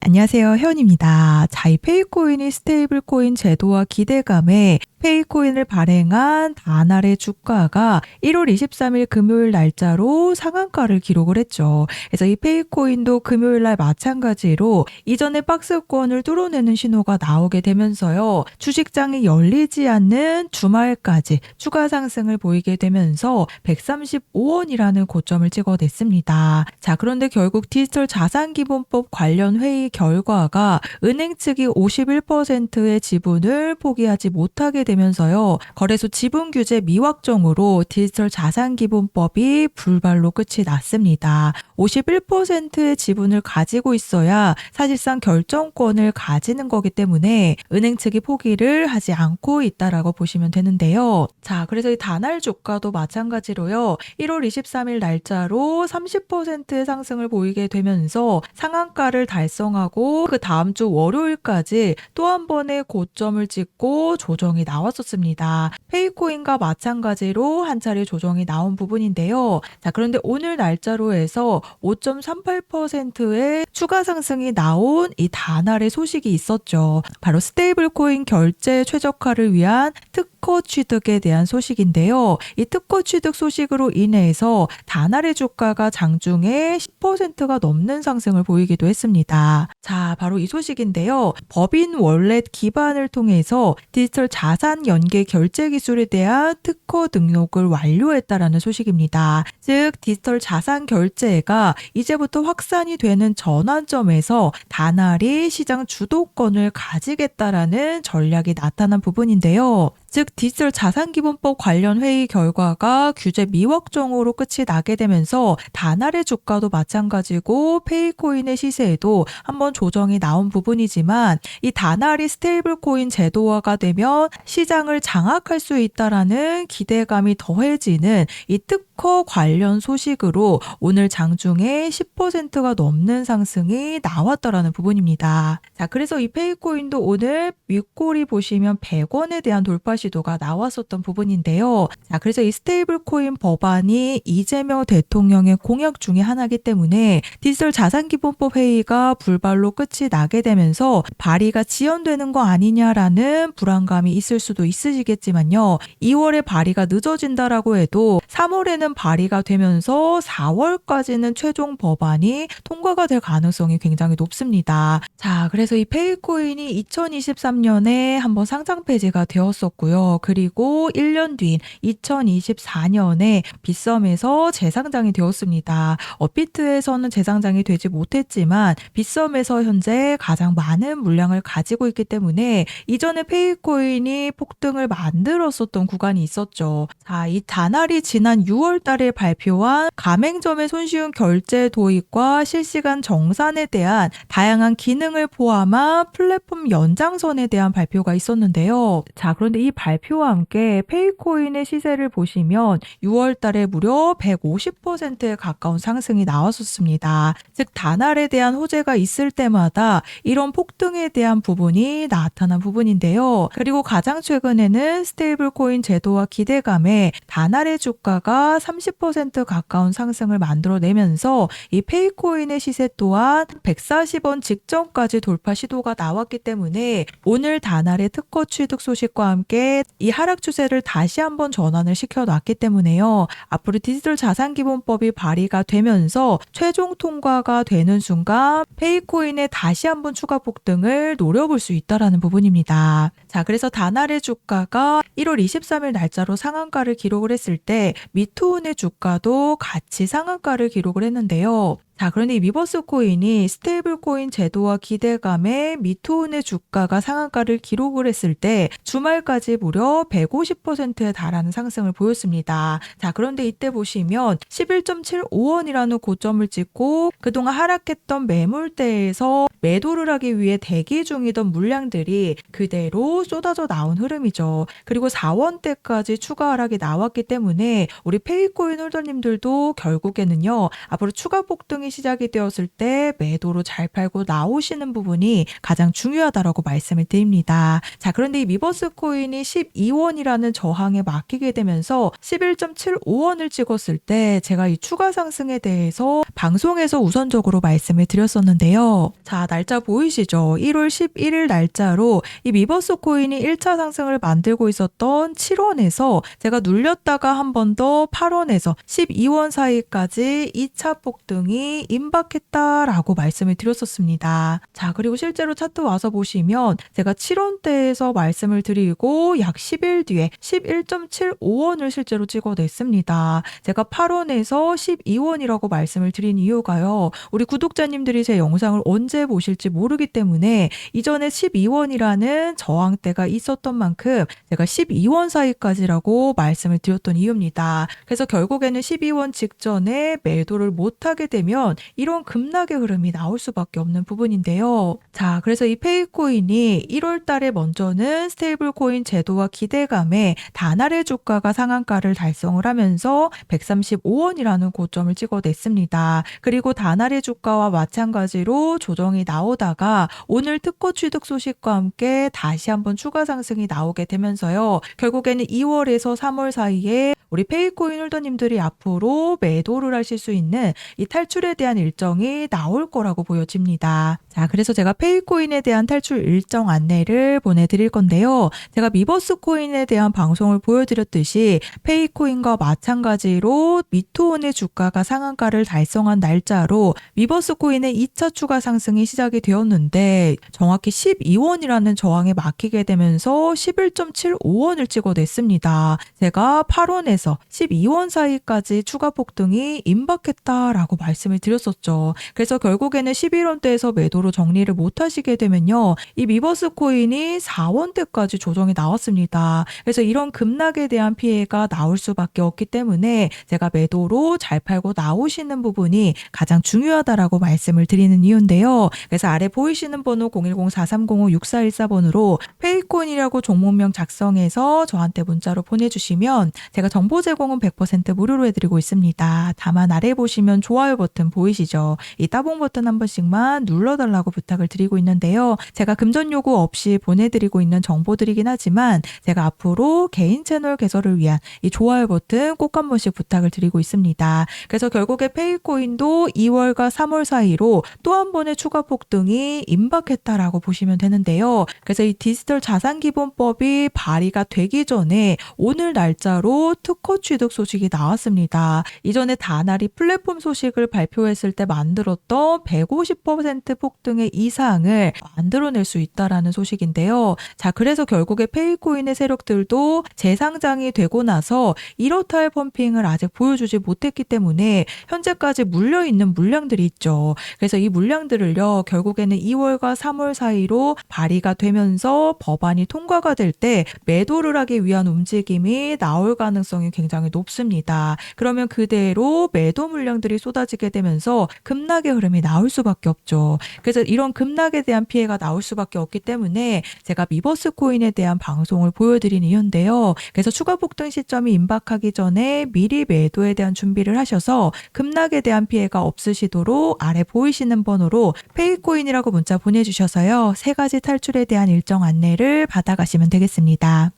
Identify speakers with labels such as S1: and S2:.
S1: 안녕하세요. 혜원입니다. 자, 이 페이코인이 스테이블 코인 제도와 기대감에 페이코인을 발행한 다날의 주가가 1월 23일 금요일 날짜로 상한가를 기록을 했죠. 그래서 이 페이코인도 금요일 날 마찬가지로 이전의 박스권을 뚫어내는 신호가 나오게 되면서요. 주식장이 열리지 않는 주말까지 추가 상승을 보이게 되면서 135원이라는 고점을 찍어냈습니다. 자, 그런데 결국 디지털 자산기본법 관련 회의 결과가 은행 측이 51%의 지분을 포기하지 못하게 되면서요. 거래소 지분 규제 미확정으로 디지털 자산기본법이 불발로 끝이 났습니다. 51%의 지분을 가지고 있어야 사실상 결정권을 가지는 거기 때문에 은행 측이 포기를 하지 않고 있다라고 보시면 되는데요. 자, 그래서 이 다날 주가도 마찬가지로요. 1월 23일 날짜로 30%의 상승을 보이게 되면서 상한가를 달성하고 그 다음 주 월요일까지 또 한 번의 고점을 찍고 조정이 나왔었습니다. 페이코인과 마찬가지로 한 차례 조정이 나온 부분인데요. 자, 그런데 오늘 날짜로 해서 5.38%의 추가 상승이 나온 이 다날의 소식이 있었죠. 바로 스테이블 코인 결제 최적화를 위한 특허 취득에 대한 소식인데요. 이 특허 취득 소식으로 인해서 다날의 주가가 장중에 10%가 넘는 상승을 보이기도 했습니다. 자, 바로 이 소식인데요. 법인 월렛 기반을 통해서 디지털 자산 연계 결제 기술에 대한 특허 등록을 완료했다라는 소식입니다. 즉, 디지털 자산 결제가 이제부터 확산이 되는 전환점에서 다날이 시장 주도권을 가지겠다라는 전략이 나타난 부분인데요. 즉, 디지털 자산기본법 관련 회의 결과가 규제 미확정으로 끝이 나게 되면서 다날의 주가도 마찬가지고 페이코인의 시세에도 한번 조정이 나온 부분이지만 이 다날이 스테이블 코인 제도화가 되면 시장을 장악할 수 있다라는 기대감이 더해지는 이 특허 관련 소식으로 오늘 장중에 10%가 넘는 상승이 나왔다라는 부분입니다. 자, 그래서 이 페이코인도 오늘 윗골이 보시면 100원에 대한 돌파 시도가 나왔었던 부분인데요. 자, 그래서 이 스테이블 코인 법안이 이재명 대통령의 공약 중에 하나이기 때문에 디지털 자산기본법 회의가 불발로 끝이 나게 되면서 발의가 지연되는 거 아니냐라는 불안감이 있을 수도 있으시겠지만요. 2월에 발의가 늦어진다라고 해도 3월에는 발의가 되면서 4월까지는 최종 법안이 통과가 될 가능성이 굉장히 높습니다. 자, 그래서 이 페이코인이 2023년에 한번 상장 폐지가 되었었고요. 그리고 1년 뒤인 2024년에 빗썸에서 재상장이 되었습니다. 업비트에서는 재상장이 되지 못했지만 빗썸에서 현재 가장 많은 물량을 가지고 있기 때문에 이전에 페이코인이 폭등을 만들었었던 구간이 있었죠. 자, 이 다날이 지난 6월 달에 발표한 가맹점의 손쉬운 결제 도입과 실시간 정산에 대한 다양한 기능을 포함한 플랫폼 연장선에 대한 발표가 있었는데요. 자, 그런데 이 발표와 함께 페이코인의 시세를 보시면 6월 달에 무려 150%에 가까운 상승이 나왔었습니다. 즉, 다날에 대한 호재가 있을 때마다 이런 폭등에 대한 부분이 나타난 부분인데요. 그리고 가장 최근에는 스테이블 코인 제도와 기대감에 다날의 주가가 30% 가까운 상승을 만들어내면서 이 페이코인의 시세 또한 140원 직전까지 돌파 시도가 나왔기 때문에 오늘 다날의 특허 취득 소식과 함께 이 하락 추세를 다시 한번 전환을 시켜놨기 때문에요. 앞으로 디지털 자산기본법이 발의가 되면서 최종 통과가 되는 순간 페이코인의 다시 한번 추가 폭등을 노려볼 수 있다라는 부분입니다. 자, 그래서 다날의 주가가 1월 23일 날짜로 상한가를 기록을 했을 때 미투운의 주가도 같이 상한가를 기록을 했는데요. 자, 그런데 이 위버스 코인이 스테이블 코인 제도와 기대감에 미투운의 주가가 상한가를 기록을 했을 때 주말까지 무려 150%에 달하는 상승을 보였습니다. 자, 그런데 이때 보시면 11.75원이라는 고점을 찍고 그동안 하락했던 매물대에서 매도를 하기 위해 대기 중이던 물량들이 그대로 쏟아져 나온 흐름이죠. 그리고 4원대까지 추가 하락이 나왔기 때문에 우리 페이코인 홀더님들도 결국에는요, 앞으로 추가 폭등이 폭등이 시작이 되었을 때 매도로 잘 팔고 나오시는 부분이 가장 중요하다라고 말씀을 드립니다. 자, 그런데 이 미버스 코인이 12원이라는 저항에 막히게 되면서 11.75원을 찍었을 때 제가 이 추가 상승에 대해서 방송에서 우선적으로 말씀을 드렸었는데요. 자, 날짜 보이시죠? 1월 11일 날짜로 이 미버스 코인이 1차 상승을 만들고 있었던 7원에서 제가 눌렸다가 한 번 더 8원에서 12원 사이까지 2차 폭등이 임박했다라고 말씀을 드렸었습니다. 자, 그리고 실제로 차트 와서 보시면 제가 7원대에서 말씀을 드리고 약 10일 뒤에 11.75원을 실제로 찍어냈습니다. 제가 8원에서 12원이라고 말씀을 드린 이유가요. 우리 구독자님들이 제 영상을 언제 보실지 모르기 때문에 이전에 12원이라는 저항대가 있었던 만큼 제가 12원 사이까지라고 말씀을 드렸던 이유입니다. 그래서 결국에는 12원 직전에 매도를 못하게 되면 이런 급락의 흐름이 나올 수밖에 없는 부분인데요. 자, 그래서 이 페이코인이 1월 달에 먼저는 스테이블 코인 제도와 기대감에 다날의 주가가 상한가를 달성을 하면서 135원이라는 고점을 찍어냈습니다. 그리고 다날의 주가와 마찬가지로 조정이 나오다가 오늘 특허 취득 소식과 함께 다시 한번 추가 상승이 나오게 되면서요. 결국에는 2월에서 3월 사이에 우리 페이코인 홀더님들이 앞으로 매도를 하실 수 있는 이 탈출에 대한 일정이 나올 거라고 보여집니다. 자, 그래서 제가 페이코인에 대한 탈출 일정 안내를 보내드릴 건데요. 제가 미버스 코인에 대한 방송을 보여드렸듯이 페이코인과 마찬가지로 미토온의 주가가 상한가를 달성한 날짜로 미버스 코인의 2차 추가 상승이 시작이 되었는데 정확히 12원이라는 저항에 막히게 되면서 11.75원을 찍어냈습니다. 제가 8원에서 12원 사이까지 추가 폭등이 임박했다라고 말씀을 드렸었죠. 그래서 결국에는 11원대에서 매도로 정리를 못 하시게 되면요. 이 미버스 코인이 4원대까지 조정이 나왔습니다. 그래서 이런 급락에 대한 피해가 나올 수밖에 없기 때문에 제가 매도로 잘 팔고 나오시는 부분이 가장 중요하다라고 말씀을 드리는 이유인데요. 그래서 아래 보이시는 번호 010-4305-6414번으로 페이코인이라고 종목명 작성해서 저한테 문자로 보내주시면 제가 정보 제공은 100% 무료로 해드리고 있습니다. 다만 아래 보시면 좋아요 버튼 보이시죠? 이 따봉 버튼 한 번씩만 눌러달라고 부탁을 드리고 있는데요. 제가 금전 요구 없이 보내드리고 있는 정보들이긴 하지만 제가 앞으로 개인 채널 개설을 위한 이 좋아요 버튼 꼭 한 번씩 부탁을 드리고 있습니다. 그래서 결국에 페이코인도 2월과 3월 사이로 또 한 번의 추가 폭등이 임박했다라고 보시면 되는데요. 그래서 이 디지털 자산기본법이 발의가 되기 전에 오늘 날짜로 특허 취득 소식이 나왔습니다. 이전에 다날이 플랫폼 소식을 발표했을 때 만들었던 150% 폭등의 이상을 만들어낼 수 있다라는 소식인데요. 자, 그래서 결국에 페이코인의 세력들도 재상장이 되고 나서 이렇다 할 펌핑을 아직 보여주지 못했기 때문에 현재까지 물려있는 물량들이 있죠. 그래서 이 물량들을요, 결국에는 2월과 3월 사이로 발의가 되면서 법안이 통과가 될 때 매도를 하기 위한 움직임이 나올 가능성이 굉장히 높습니다. 그러면 그대로 매도 물량들이 쏟아지게 되면서 급락의 흐름이 나올 수밖에 없죠. 그래서 이런 급락에 대한 피해가 나올 수밖에 없기 때문에 제가 미버스 코인에 대한 방송을 보여드린 이유인데요. 그래서 추가 폭등 시점이 임박하기 전에 미리 매도에 대한 준비를 하셔서 급락에 대한 피해가 없으시도록 아래 보이시는 번호로 페이코인이라고 문자 보내주셔서요. 3가지 탈출에 대한 일정 안내를 받아가시면 되겠습니다.